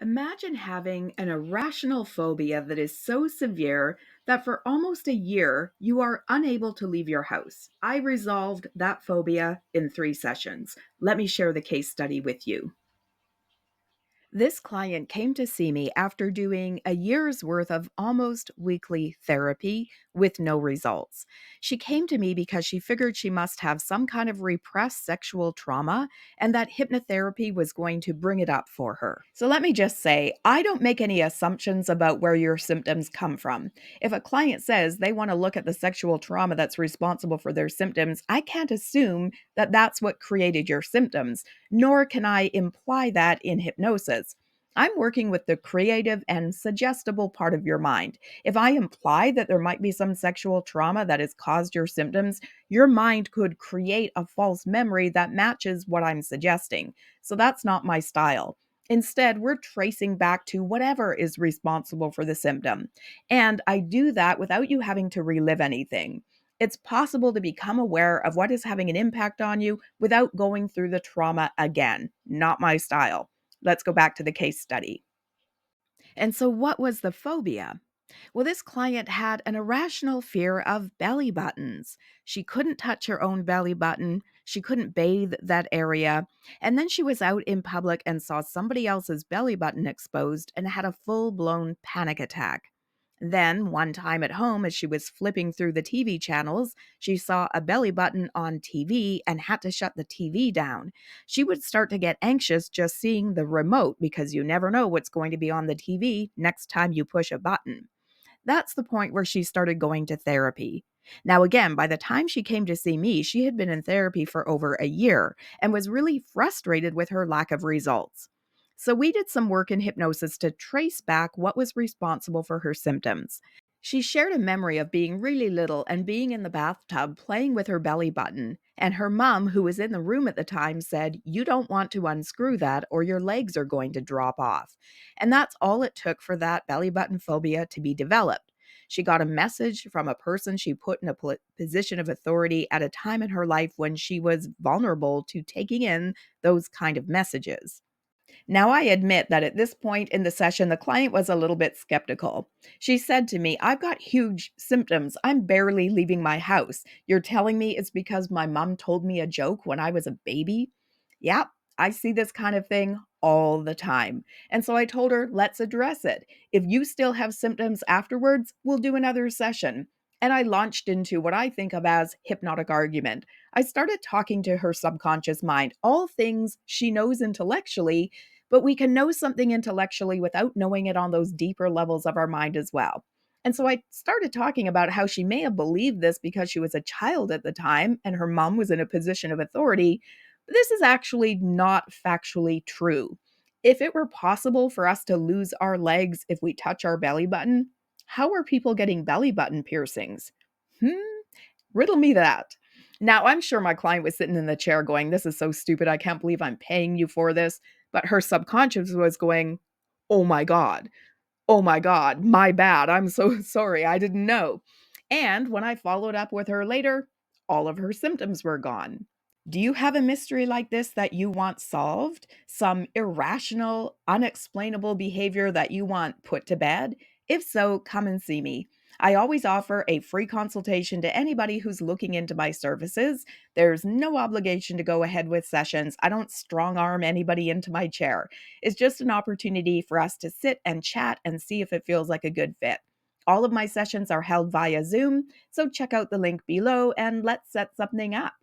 Imagine having an irrational phobia that is so severe that for almost a year you are unable to leave your house. I resolved that phobia in 3 sessions. Let me share the case study with you. This client came to see me after doing a year's worth of almost weekly therapy with no results. She came to me because she figured she must have some kind of repressed sexual trauma and that hypnotherapy was going to bring it up for her. So let me just say, I don't make any assumptions about where your symptoms come from. If a client says they want to look at the sexual trauma that's responsible for their symptoms, I can't assume that that's what created your symptoms, nor can I imply that in hypnosis. I'm working with the creative and suggestible part of your mind. If I imply that there might be some sexual trauma that has caused your symptoms, your mind could create a false memory that matches what I'm suggesting. So that's not my style. Instead, we're tracing back to whatever is responsible for the symptom. And I do that without you having to relive anything. It's possible to become aware of what is having an impact on you without going through the trauma again. Not my style. Let's go back to the case study. And so, what was the phobia? Well, this client had an irrational fear of belly buttons. She couldn't touch her own belly button. She couldn't bathe that area. And then she was out in public and saw somebody else's belly button exposed and had a full blown panic attack. Then, one time at home, as she was flipping through the TV channels, she saw a belly button on TV and had to shut the TV down. She would start to get anxious just seeing the remote because you never know what's going to be on the TV next time you push a button. That's the point where she started going to therapy. Now, again, by the time she came to see me, she had been in therapy for over a year and was really frustrated with her lack of results. So, we did some work in hypnosis to trace back what was responsible for her symptoms. She shared a memory of being really little and being in the bathtub playing with her belly button. And her mom, who was in the room at the time, said, "You don't want to unscrew that or your legs are going to drop off." And that's all it took for that belly button phobia to be developed. She got a message from a person she put in a position of authority at a time in her life when she was vulnerable to taking in those kind of messages. Now, I admit that at this point in the session, the client was a little bit skeptical. She said to me, "I've got huge symptoms. I'm barely leaving my house. You're telling me it's because my mom told me a joke when I was a baby?" Yep, I see this kind of thing all the time. And so I told her, let's address it. If you still have symptoms afterwards, we'll do another session. And I launched into what I think of as hypnotic argument. I started talking to her subconscious mind, all things she knows intellectually, but we can know something intellectually without knowing it on those deeper levels of our mind as well. And so I started talking about how she may have believed this because she was a child at the time and her mom was in a position of authority. But this is actually not factually true. If it were possible for us to lose our legs if we touch our belly button, how are people getting belly button piercings? Hmm, riddle me that. Now, I'm sure my client was sitting in the chair going, "This is so stupid. I can't believe I'm paying you for this." But her subconscious was going, "Oh my God. Oh my God. My bad. I'm so sorry. I didn't know." And when I followed up with her later, all of her symptoms were gone. Do you have a mystery like this that you want solved? Some irrational, unexplainable behavior that you want put to bed? If so, come and see me. I always offer a free consultation to anybody who's looking into my services. There's no obligation to go ahead with sessions. I don't strong arm anybody into my chair. It's just an opportunity for us to sit and chat and see if it feels like a good fit. All of my sessions are held via Zoom, so check out the link below and let's set something up.